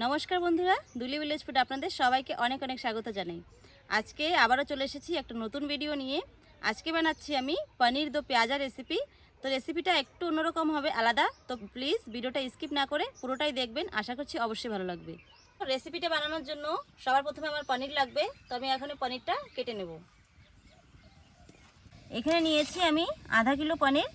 নমস্কার বন্ধুরা, দুলি ভিলেজ ফুড আপনাদের সবাইকে অনেক অনেক স্বাগত জানাই। আজকে আবারও চলে এসেছি একটা নতুন ভিডিও নিয়ে। আজকে বানাচ্ছি আমি পনির দো পেঁয়াজা রেসিপি। তো রেসিপিটা একটু অন্যরকম হবে, আলাদা। তো প্লিজ ভিডিওটা স্কিপ না করে পুরোটাই দেখবেন, আশা করছি অবশ্যই ভালো লাগবে। রেসিপিটা বানানোর জন্য সবার প্রথমে আমার পনির লাগবে। তো আমি এখন পনিরটা কেটে নেব। এখানে নিয়েছি আমি আধা কিলো পনির।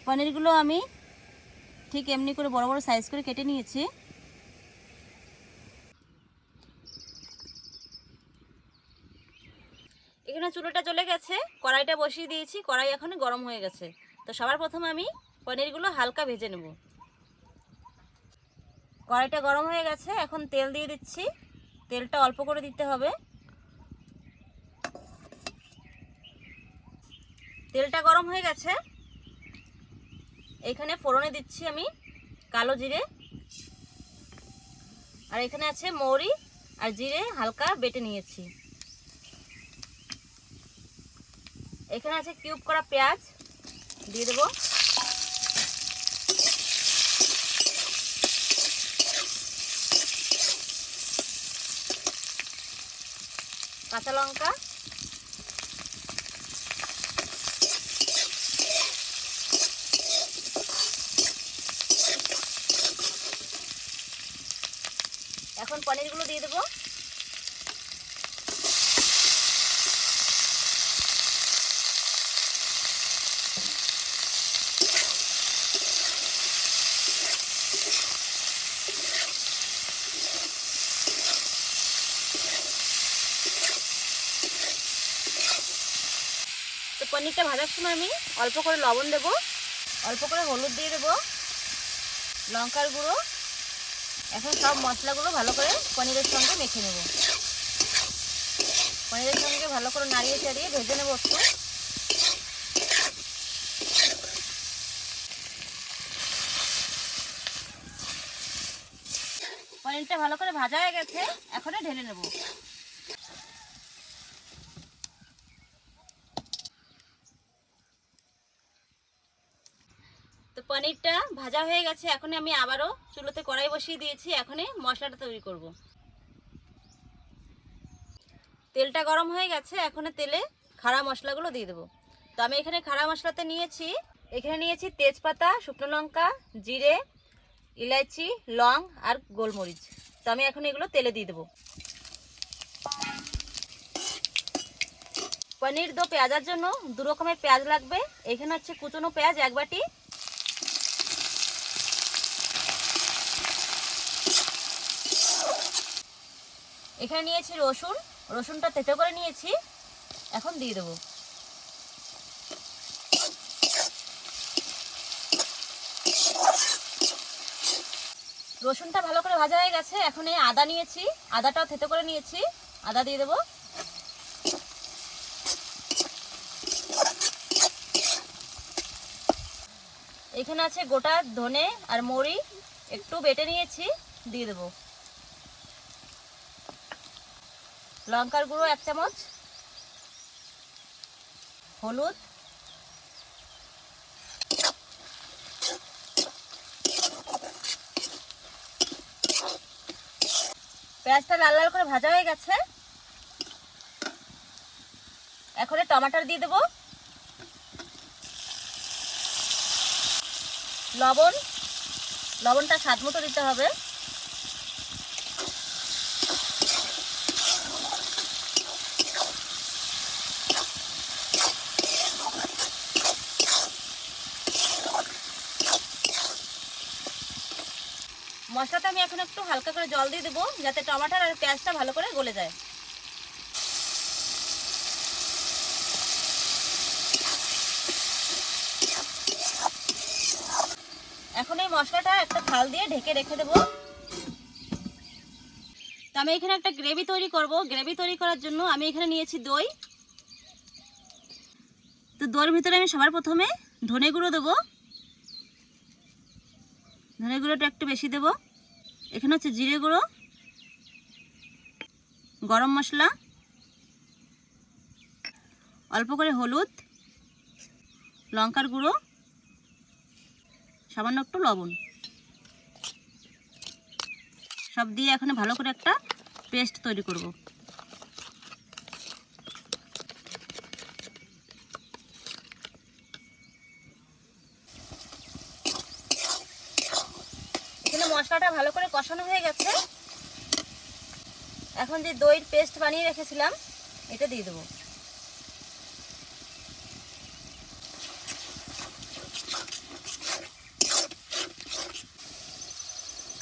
পনিরগুলো আমি ঠিক এমনি করে বড় বড় সাইজ করে কেটে নিয়েছি। এখানে চুলোটা জ্বলে গেছে, কড়াইটা বসিয়ে দিয়েছি। কড়াই এখন গরম হয়ে গেছে। তো সবার প্রথমে আমি পনিরগুলো হালকা ভেজে নেব। কড়াইটা গরম হয়ে গেছে, এখন তেল দিয়ে দিচ্ছি। তেলটা অল্প করে দিতে হবে। তেলটা গরম হয়ে গেছে, এখানে ফোড়নে দিচ্ছি আমি কালো জিরে, আর এখানে আছে মৌরি আর জিরে হালকা বেটে নিয়েছি। এখানে আছে কিউব করা পেঁয়াজ, দিয়ে দেবো। কাঁচা লঙ্কা, এখন পনিরগুলো দিয়ে দেবো। তো পনিরটা ভাজার সময় আমি অল্প করে লবণ দেবো, অল্প করে হলুদ দিয়ে দেবো, লঙ্কার গুঁড়ো। এখন সব মশলাগুলো ভালো করে পনিরের সঙ্গে মেখে নেব। পনিরের সঙ্গে ভালো করে নাড়িয়ে চাড়িয়ে ভেজে নেব একটু। পনিরটা ভালো করে ভাজা হয়ে গেছে, এখন ঢেলে নেব। তো পনিরটা ভাজা হয়ে গেছে, এখন আমি আবারও চুলোতে কড়াই বসিয়ে দিয়েছি। এখন মশলাটা তৈরি করব। তেলটা গরম হয়ে গেছে, এখন তেলে খাড়া মশলাগুলো দিয়ে দেবো। তো আমি এখানে খাড়া মশলাতে নিয়েছি তেজপাতা, শুকনো লঙ্কা, জিরে, ইলাইচি, লং আর গোলমরিচ। তো আমি এখন এগুলো তেলে দিয়ে দেবো। পনির দো পেঁয়াজার জন্য দু রকমের পেঁয়াজ লাগবে। এখানে হচ্ছে কুচনো পেঁয়াজ 1 বাটি, এখানে নিয়েছি রসুন, রসুনটা থেতো করে নিয়েছি, এখন দিয়ে দেবো। রসুনটা ভালো করে ভাজা হয়ে গেছে, এখন এই আদা নিয়েছি, আদাটাও থেতো করে নিয়েছি, আদা দিয়ে দেবো। এখানে আছে গোটা ধনে আর মৌরি, একটু বেটে নিয়েছি, দিয়ে দেবো। লঙ্কার গুঁড়ো 1 চামচ, হলুদ, পেঁয়াজটা লাল লাল করে ভাজা হয়ে গেছে, এখন টমেটো দিয়ে দেবো। লবণটা স্বাদ মতো দিতে হবে। মশলাটা আমি এখন একটু হালকা করে জল দিয়ে দেবো, যাতে টমেটো আর পেঁয়াজটা ভালো করে গলে যায়। এখন এই মশলাটা একটা থাল দিয়ে ঢেকে রেখে দেবো। তো আমি এখানে একটা গ্রেভি তৈরি করব। গ্রেভি তৈরি করার জন্য আমি এখানে নিয়েছি দই, তো দোর ভিতরে আমি সবার প্রথমে ধনে গুঁড়ো দেবো। ধনে গুঁড়োটা একটু বেশি দেবো। এখানে হচ্ছে জিরে গুঁড়ো, গরম মশলা, অল্প করে হলুদ, লঙ্কার গুঁড়ো, সামান্য একটু লবণ, সব দিয়ে এখন ভালো করে একটা পেস্ট তৈরি করব। এখানে মশলাটা ভালো করে কষানো হয়ে গেছে। এখন যে দইয়ের পেস্ট বানিয়ে রেখেছিলাম এটা দিয়ে দেবো।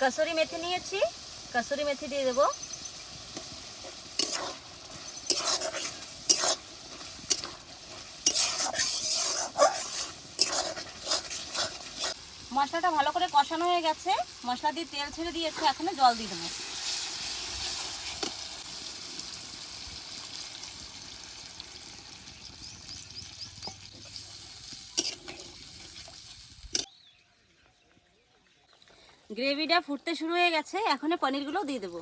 কসুরি মেথি নিয়েছি, কসুরি মেথি দিয়ে দেবো। মশলাটা ভালো করে কষানো হয়ে গেছে, মশলা দিয়ে তেল ছেড়ে দিয়েছে, এখন জল দিয়ে দেবো। গ্রেভিটা ফুটতে শুরু হয়ে গেছে, এখন পনিরগুলো দিয়ে দেবো।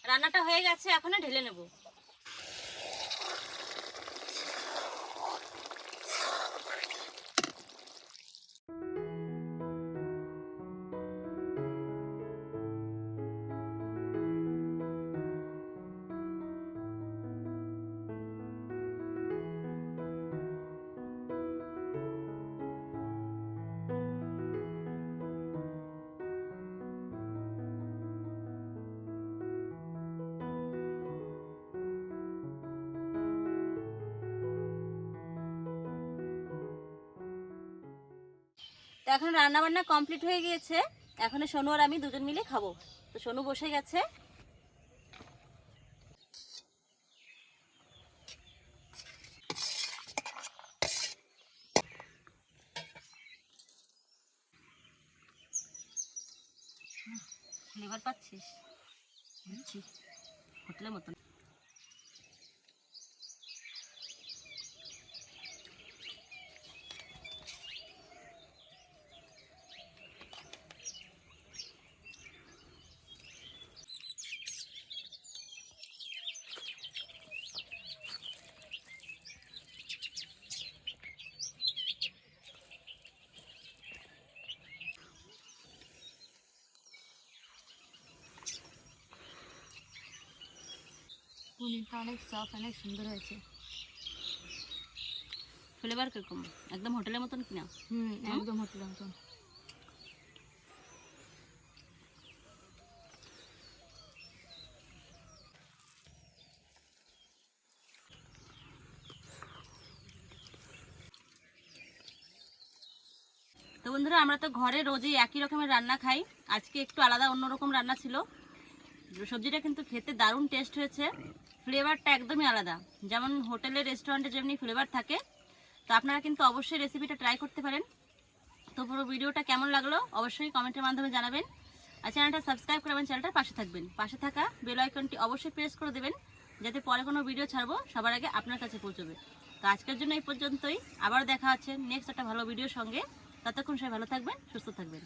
রান্নাটা হয়ে গেছে, এখন ঢেলে নেব। তো এখন রান্না বান্না কমপ্লিট হয়ে গিয়েছে, এখন সোনু আর আমি দুজন মিলে খাবো। তো সোনু বসে গেছে। ফ্লেভার পাচ্ছিস? হোটেলের মতন। পনিরটা অনেক সফট, অনেক সুন্দর হয়েছে। ফ্লেভার কিরকম? একদম হোটেলের মতন কিনা? একদম হোটেলের মতন। তো বন্ধুরা, আমরা তো ঘরে রোজই একই রকমের রান্না খাই, আজকে একটু আলাদা অন্যরকম রান্না ছিল। সবজিটা কিন্তু খেতে দারুণ টেস্ট হয়েছে, ফ্লেভারটা একদমই আলাদা, যেমন হোটেলের রেস্টুরেন্টে যেমনি ফ্লেভার থাকে। তো আপনারা কিন্তু অবশ্যই রেসিপিটা ট্রাই করতে পারেন। তো পুরো ভিডিওটা কেমন লাগলো অবশ্যই কমেন্টের মাধ্যমে জানাবেন। আর চ্যানেলটা সাবস্ক্রাইব করবেন, চ্যানেলটার পাশে থাকবেন। পাশে থাকা বেল আইকনটি অবশ্যই প্রেস করে দেবেন, যাতে পরে কোনো ভিডিও ছাড়বো সবার আগে আপনার কাছে পৌঁছবে। তো আজকের জন্য এই পর্যন্তই, আবার দেখা হচ্ছে নেক্সট একটা ভালো ভিডিওর সঙ্গে। ততক্ষণ সবাই ভালো থাকবেন, সুস্থ থাকবেন।